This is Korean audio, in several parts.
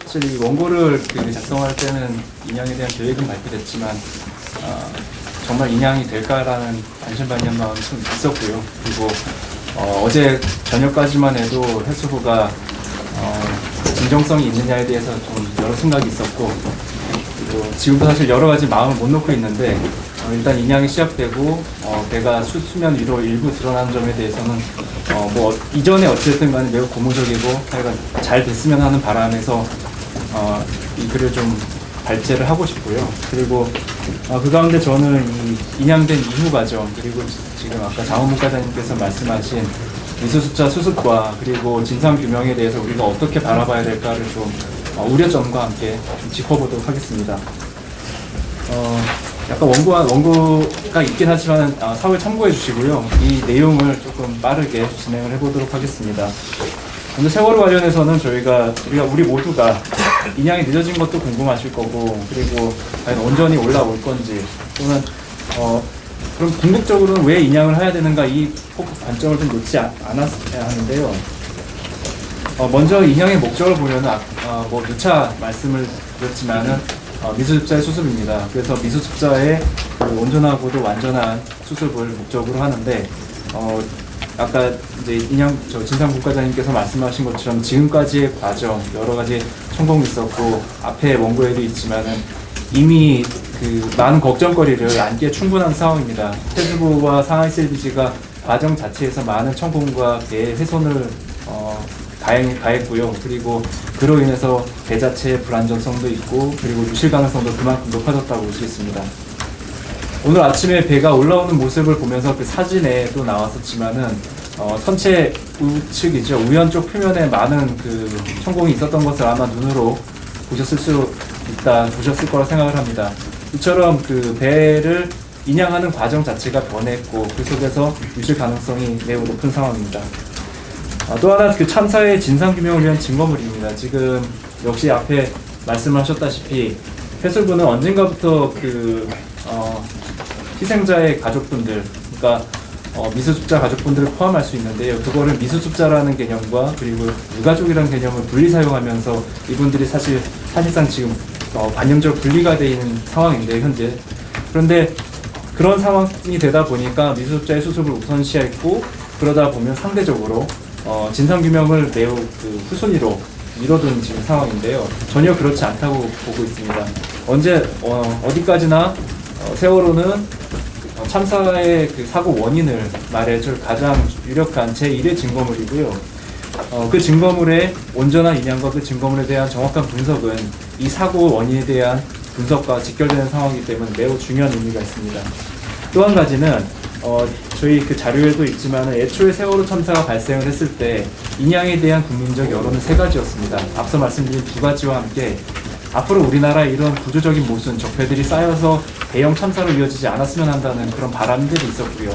사실 이 원고를 작성할 때는 인양에 대한 계획은 발표됐지만 정말 인양이 될까라는 반신반의한 마음이 좀 있었고요. 그리고 어제 저녁까지만 해도 해수부가 진정성이 있느냐에 대해서 좀 여러 생각이 있었고, 그리고 지금도 사실 여러 가지 마음을 못 놓고 있는데 일단 인양이 시작되고 배가 수면 위로 일부 드러나는 점에 대해서는 이전에 어쨌든 간에 매우 고무적이고 하여간 잘 됐으면 하는 바람에서 이 글을 좀 발제를 하고 싶고요. 그리고 그 가운데 저는 이 인양된 이후 과정, 그리고 지금 아까 자원문과장님께서 말씀하신 미수습자 수습과 그리고 진상규명에 대해서 우리가 어떻게 바라봐야 될까를 좀 우려점과 함께 좀 짚어보도록 하겠습니다. 약간 원고가 있긴 하지만 사후에 참고해 주시고요. 이 내용을 조금 빠르게 진행을 해보도록 하겠습니다. 먼저 세월호 관련해서는 우리 모두가 인양이 늦어진 것도 궁금하실 거고, 그리고 과연 온전히 올라올 건지, 또는 그럼 궁극적으로는 왜 인양을 해야 되는가, 이 관점을 좀 놓지 않았어야 하는데요. 먼저 인양의 목적을 보면은 누차 말씀을 드렸지만은 미수습자의 수습입니다. 그래서 미수습자의 온전하고도 완전한 수습을 목적으로 하는데, 아까 이제 진상국가장님께서 말씀하신 것처럼 지금까지의 과정 여러 가지 천공이 있었고 앞에 원고에도 있지만은 이미 많은 걱정거리를 안기에 충분한 상황입니다. 해수부와 상하이셀비지가 과정 자체에서 많은 천공과 배의 훼손을 다행히 가했고요. 그리고 그로 인해서 배 자체의 불안전성도 있고, 그리고 유실 가능성도 그만큼 높아졌다고 볼 수 있습니다. 오늘 아침에 배가 올라오는 모습을 보면서 그 사진에도 나왔었지만은 선체 우측이죠. 우연 쪽 표면에 많은 천공이 있었던 것을 아마 눈으로 보셨을 거라 생각을 합니다. 이처럼 배를 인양하는 과정 자체가 변했고 그 속에서 유실 가능성이 매우 높은 상황입니다. 또 하나 참사의 진상규명을 위한 증거물입니다. 지금 역시 앞에 말씀하셨다시피 해수부는 언젠가부터 희생자의 가족분들, 그러니까 미수습자 가족분들을 포함할 수 있는데요. 그거를 미수습자라는 개념과 그리고 유가족이라는 개념을 분리 사용하면서 이분들이 사실상 지금 관념적으로 분리가 되어 있는 상황인데 현재. 그런데 그런 상황이 되다 보니까 미수습자의 수습을 우선시했고, 그러다 보면 상대적으로 진상규명을 매우 후순위로 미뤄둔 지금 상황인데요. 전혀 그렇지 않다고 보고 있습니다. 어디까지나 세월호는 참사의 사고 원인을 말해줄 가장 유력한 제1의 증거물이고요. 그 증거물의 온전한 인양과 그 증거물에 대한 정확한 분석은 이 사고 원인에 대한 분석과 직결되는 상황이기 때문에 매우 중요한 의미가 있습니다. 또 한 가지는 저희 자료에도 있지만 애초에 세월호 참사가 발생을 했을 때 인양에 대한 국민적 여론은 세 가지였습니다. 앞서 말씀드린 두 가지와 함께 앞으로 우리나라에 이런 구조적인 모순, 적폐들이 쌓여서 대형 참사로 이어지지 않았으면 한다는 그런 바람들이 있었고요.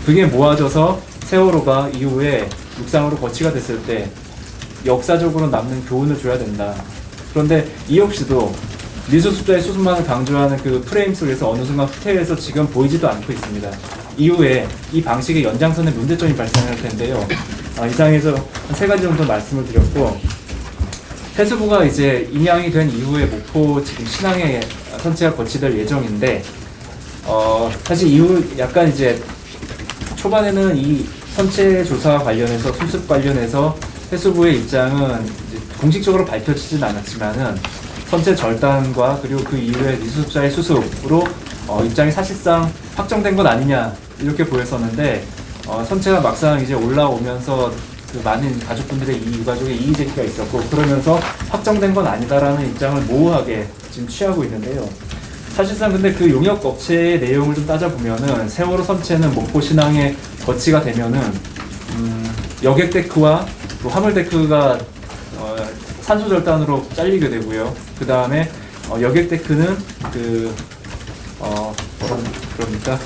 그게 모아져서 세월호가 이후에 육상으로 거치가 됐을 때 역사적으로 남는 교훈을 줘야 된다. 그런데 이 역시도 미수습자의 수습만을 강조하는 프레임 속에서 어느 순간 후퇴해서 지금 보이지도 않고 있습니다. 이후에 이 방식의 연장선에 문제점이 발생할 텐데요. 이상해서 한 세 가지 정도 말씀을 드렸고, 해수부가 이제 인양이 된 이후에 목포 지금 신항에 선체가 거치될 예정인데, 사실 이후 약간 이제 초반에는 이 선체 조사와 관련해서 수습 관련해서 해수부의 입장은 이제 공식적으로 밝혀지진 않았지만은 선체 절단과 그리고 그 이후에 미수습자의 수습으로 입장이 사실상 확정된 것 아니냐 이렇게 보였었는데, 선체가 막상 이제 올라오면서 많은 가족분들의 유가족의 이의 제기가 있었고, 그러면서 확정된 건 아니다라는 입장을 모호하게 지금 취하고 있는데요. 사실상 근데 용역 업체의 내용을 좀 따져보면은 세월호 선체는 목포 신항에 거치가 되면은 여객 데크와 또 화물 데크가 산소 절단으로 잘리게 되고요. 그 다음에 여객 데크는 그러니까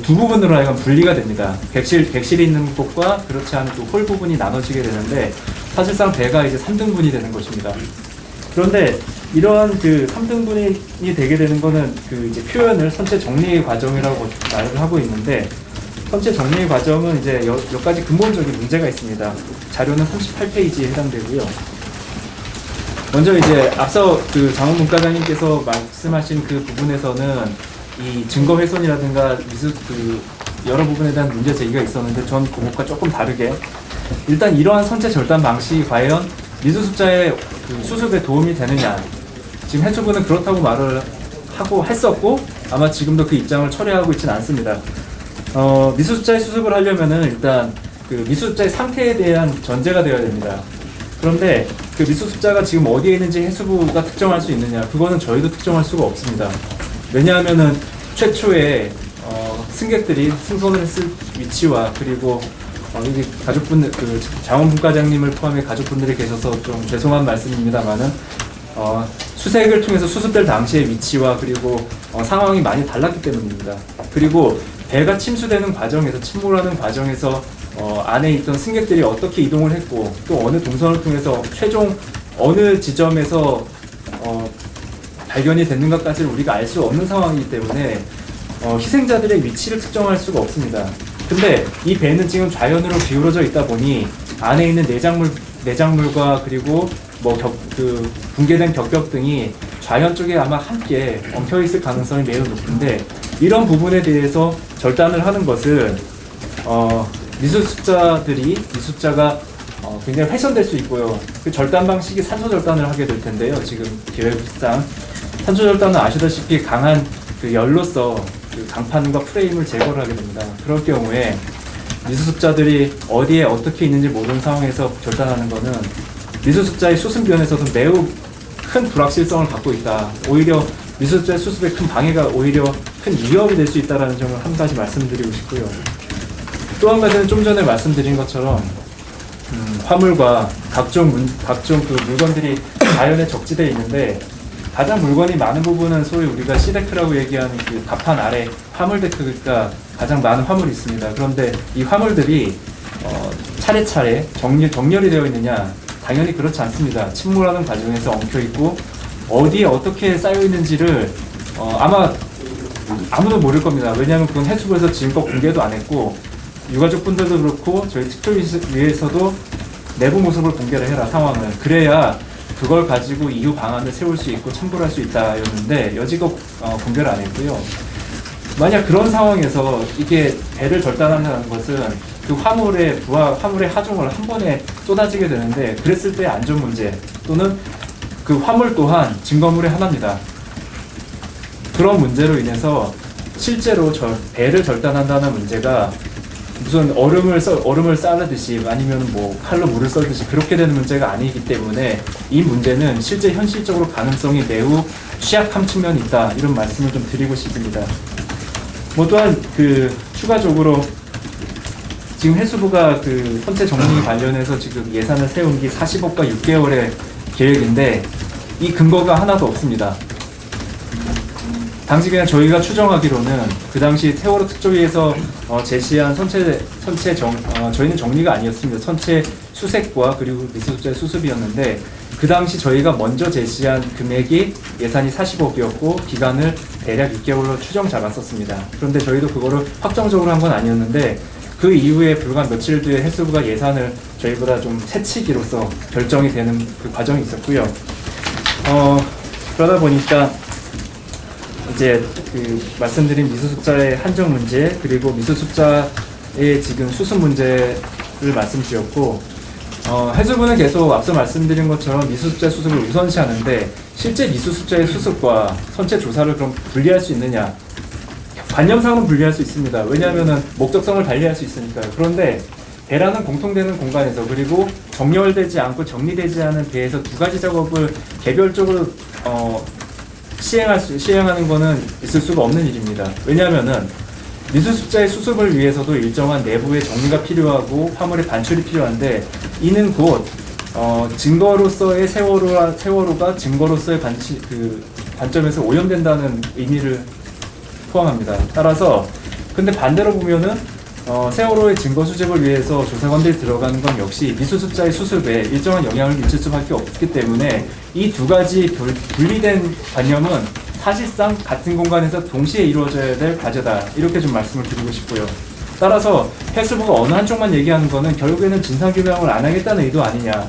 두 부분으로 하여금 분리가 됩니다. 객실이 있는 곳과 그렇지 않은 홀 부분이 나눠지게 되는데, 사실상 배가 이제 3등분이 되는 것입니다. 그런데 이러한 3등분이 되게 되는 거는 이제 표현을 선체 정리의 과정이라고 말을 하고 있는데, 선체 정리의 과정은 이제 몇 가지 근본적인 문제가 있습니다. 자료는 38페이지에 해당되고요. 먼저 이제 앞서 그 장원 문과장님께서 말씀하신 그 부분에서는 이 증거 훼손이라든가 여러 부분에 대한 문제 제기가 있었는데 전 그것과 조금 다르게 일단 이러한 선체 절단 방식이 과연 미수습자의 그 수습에 도움이 되느냐, 지금 해수부는 그렇다고 말을 하고 했었고 아마 지금도 그 입장을 철회하고 있지는 않습니다. 미수습자의 수습을 하려면은 일단 그 미수습자의 상태에 대한 전제가 되어야 됩니다. 그런데 그 미수습자가 지금 어디에 있는지 해수부가 특정할 수 있느냐, 그거는 저희도 특정할 수가 없습니다. 왜냐하면은 최초에 승객들이 승선을 했을 위치와 그리고 여기 가족분들, 그 장원분과장님을 포함해 가족분들이 계셔서 좀 죄송한 말씀입니다만은 수색을 통해서 수습될 당시의 위치와 그리고 상황이 많이 달랐기 때문입니다. 그리고 배가 침수되는 과정에서, 침몰하는 과정에서 안에 있던 승객들이 어떻게 이동을 했고 또 어느 동선을 통해서 최종 어느 지점에서 발견이 됐는가까지를 우리가 알 수 없는 상황이기 때문에 희생자들의 위치를 특정할 수가 없습니다. 근데 이 배는 지금 좌연으로 기울어져 있다 보니 안에 있는 내장물과 그리고 붕괴된 격벽 등이 좌연 쪽에 아마 함께 엉켜 있을 가능성이 매우 높은데, 이런 부분에 대해서 절단을 하는 것은 미수습자가 굉장히 훼손될 수 있고요. 그 절단 방식이 산소 절단을 하게 될 텐데요. 지금 계획상 산소 절단은 아시다시피 강한 그 열로서 그 강판과 프레임을 제거를 하게 됩니다. 그럴 경우에 미수습자들이 어디에 어떻게 있는지 모르는 상황에서 절단하는 것은 미수습자의 수습면에서도 매우 큰 불확실성을 갖고 있다. 오히려 미수습자의 수습에 큰 방해가 오히려 큰 위협이 될 수 있다는 점을 한 가지 말씀드리고 싶고요. 또 한 가지는 좀 전에 말씀드린 것처럼 화물과 각종 그 물건들이 자연에 적지되어 있는데, 가장 물건이 많은 부분은 소위 우리가 시데크라고 얘기하는 그 갑판 아래 화물 데크가 가장 많은 화물이 있습니다. 그런데 이 화물들이 차례차례 정렬이 되어 있느냐? 당연히 그렇지 않습니다. 침몰하는 과정에서 엉켜 있고 어디에 어떻게 쌓여 있는지를 아마 아무도 모를 겁니다. 왜냐하면 그건 해수부에서 지금껏 공개도 안 했고, 유가족분들도 그렇고 저희 특조위에서도 내부 모습을 공개를 해라, 상황을. 그래야 그걸 가지고 이후 방안을 세울 수 있고 참고를 할 수 있다였는데 여지껏 공개를 안 했고요. 만약 그런 상황에서 이게 배를 절단한다는 것은 그 화물의 하중을 한 번에 쏟아지게 되는데, 그랬을 때 안전 문제 또는 그 화물 또한 증거물의 하나입니다. 그런 문제로 인해서 실제로 배를 절단한다는 문제가 무슨 얼음을 싸르듯이 아니면 뭐 칼로 물을 썰듯이 그렇게 되는 문제가 아니기 때문에 이 문제는 실제 현실적으로 가능성이 매우 취약한 측면이 있다, 이런 말씀을 좀 드리고 싶습니다. 뭐 또한 그 추가적으로 지금 해수부가 그 선체 정리 관련해서 지금 예산을 세운 게 40억과 6개월의 계획인데 이 근거가 하나도 없습니다. 당시 그냥 저희가 추정하기로는 그 당시 세월호 특조위에서 제시한 저희는 정리가 아니었습니다. 선체 수색과 그리고 미수습자의 수습이었는데, 그 당시 저희가 먼저 제시한 금액이 예산이 40억이었고 기간을 대략 6개월로 추정 잡았었습니다. 그런데 저희도 그거를 확정적으로 한 건 아니었는데, 그 이후에 불과 며칠 뒤에 해수부가 예산을 저희보다 좀 새치기로서 결정이 되는 그 과정이 있었고요. 그러다 보니까 이제 그 말씀드린 미수습자의 한정 문제, 그리고 미수습자의 지금 수습 문제를 말씀드렸고, 해수부는 계속 앞서 말씀드린 것처럼 미수습자 수습을 우선시하는데, 실제 미수습자의 수습과 선체 조사를 그럼 분리할 수 있느냐? 관념상으로 분리할 수 있습니다. 왜냐하면 목적성을 달리할 수 있으니까요. 그런데 배라는 공통되는 공간에서, 그리고 정렬되지 않고 정리되지 않은 배에서 두 가지 작업을 개별적으로 시행하는 것은 있을 수가 없는 일입니다. 왜냐하면은 미수습자의 수습을 위해서도 일정한 내부의 정리가 필요하고 화물의 반출이 필요한데, 이는 곧 증거로서의 세월호가 증거로서의 관점에서 오염된다는 의미를 포함합니다. 따라서 근데 반대로 보면은 세월호의 증거 수집을 위해서 조사관들이 들어가는 건 역시 미수습자의 수습에 일정한 영향을 미칠 수밖에 없기 때문에 이 두 가지 분리된 관념은 사실상 같은 공간에서 동시에 이루어져야 될 과제다, 이렇게 좀 말씀을 드리고 싶고요. 따라서 해수부가 어느 한쪽만 얘기하는 거는 결국에는 진상규명을 안 하겠다는 의도 아니냐,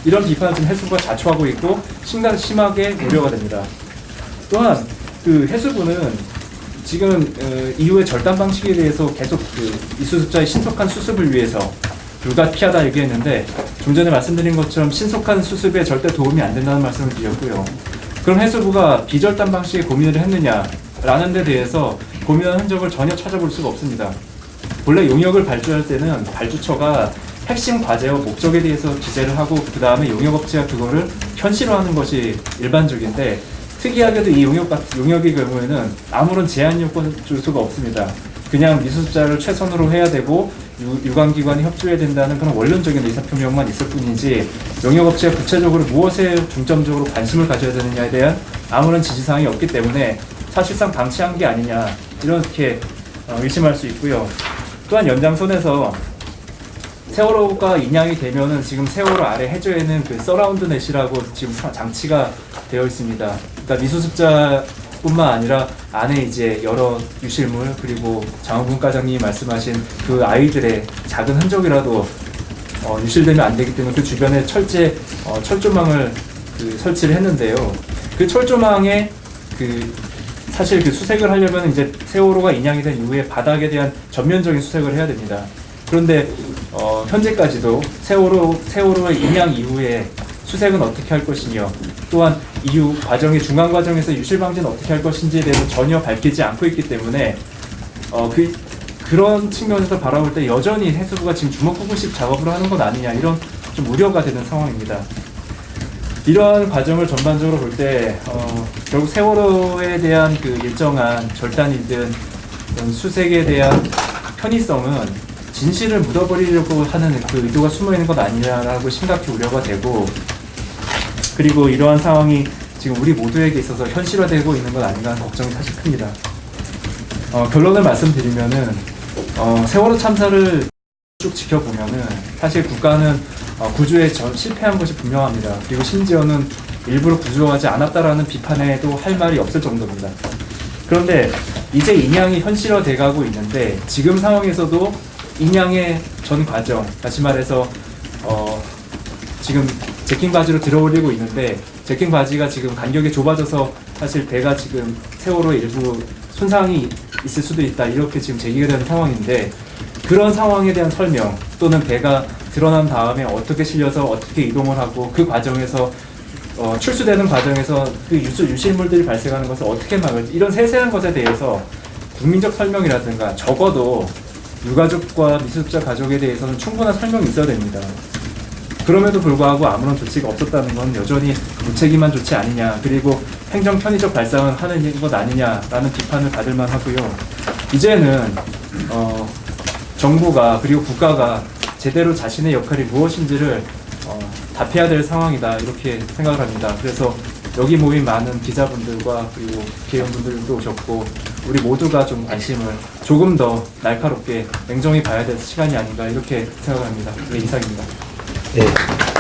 이런 비판을 지금 해수부가 자초하고 있고 심하게 우려가 됩니다. 또한 그 해수부는 지금 이후의 절단 방식에 대해서 계속 그 미수습자의 신속한 수습을 위해서 불가피하다 얘기했는데 좀 전에 말씀드린 것처럼 신속한 수습에 절대 도움이 안 된다는 말씀을 드렸고요. 그럼 해수부가 비절단 방식의 고민을 했느냐라는 데 대해서 고민한 흔적을 전혀 찾아볼 수가 없습니다. 본래 용역을 발주할 때는 발주처가 핵심 과제와 목적에 대해서 기재를 하고 그 다음에 용역업체가 그거를 현실화하는 것이 일반적인데 특이하게도 이 용역의 경우에는 아무런 제한 요건 줄 수가 없습니다. 그냥 미수습자를 최선으로 해야 되고 유관기관이 협조해야 된다는 그런 원론적인 의사표명만 있을 뿐이지 용역업체가 구체적으로 무엇에 중점적으로 관심을 가져야 되느냐에 대한 아무런 지시사항이 없기 때문에 사실상 방치한 게 아니냐 이렇게 의심할 수 있고요. 또한 연장선에서 세월호가 인양이 되면은 지금 세월호 아래 해저에는 그 서라운드 넷이라고 지금 장치가 되어 있습니다. 그러니까 미수습자뿐만 아니라 안에 이제 여러 유실물 그리고 장원근 과장님이 말씀하신 그 아이들의 작은 흔적이라도 유실되면 안 되기 때문에 그 주변에 철조망을 설치를 했는데요. 그 철조망에 사실 그 수색을 하려면 이제 세월호가 인양이 된 이후에 바닥에 대한 전면적인 수색을 해야 됩니다. 그런데 현재까지도 세월호의 인양 이후에 수색은 어떻게 할 것이며 또한 이후 중간 과정에서 유실 방지는 어떻게 할 것인지에 대해서 전혀 밝히지 않고 있기 때문에 그런 측면에서 바라볼 때 여전히 해수부가 지금 주먹구구식 작업을 하는 것 아니냐 이런 좀 우려가 되는 상황입니다. 이러한 과정을 전반적으로 볼 때 결국 세월호에 대한 그 일정한 절단이든 수색에 대한 편의성은 진실을 묻어버리려고 하는 그 의도가 숨어있는 것 아니냐라고 심각히 우려가 되고 그리고 이러한 상황이 지금 우리 모두에게 있어서 현실화되고 있는 것 아닌가 하는 걱정이 사실 큽니다. 결론을 말씀드리면은 세월호 참사를 쭉 지켜보면은 사실 국가는 구조에 실패한 것이 분명합니다. 그리고 심지어는 일부러 구조하지 않았다라는 비판에도 할 말이 없을 정도입니다. 그런데 이제 인양이 현실화돼 가고 있는데 지금 상황에서도 인양의 전 과정, 다시 말해서 지금 제킹 바지로 들어올리고 있는데 제킹 바지가 지금 간격이 좁아져서 사실 배가 지금 세월호에 일부 손상이 있을 수도 있다 이렇게 지금 제기가 되는 상황인데 그런 상황에 대한 설명 또는 배가 드러난 다음에 어떻게 실려서 어떻게 이동을 하고 그 과정에서 출수되는 과정에서 그 유실물들이 발생하는 것을 어떻게 막을지 이런 세세한 것에 대해서 국민적 설명이라든가 적어도 유가족과 미수습자 가족에 대해서는 충분한 설명이 있어야 됩니다. 그럼에도 불구하고 아무런 조치가 없었다는 건 여전히 무책임한 조치 아니냐 그리고 행정 편의적 발상을 하는 것 아니냐라는 비판을 받을 만하고요. 이제는 정부가 그리고 국가가 제대로 자신의 역할이 무엇인지를 답해야 될 상황이다 이렇게 생각을 합니다. 그래서 여기 모인 많은 기자분들과 그리고 국회의원분들도 오셨고 우리 모두가 좀 관심을 조금 더 날카롭게 냉정히 봐야 될 시간이 아닌가 이렇게 생각합니다. 네, 이상입니다. 네.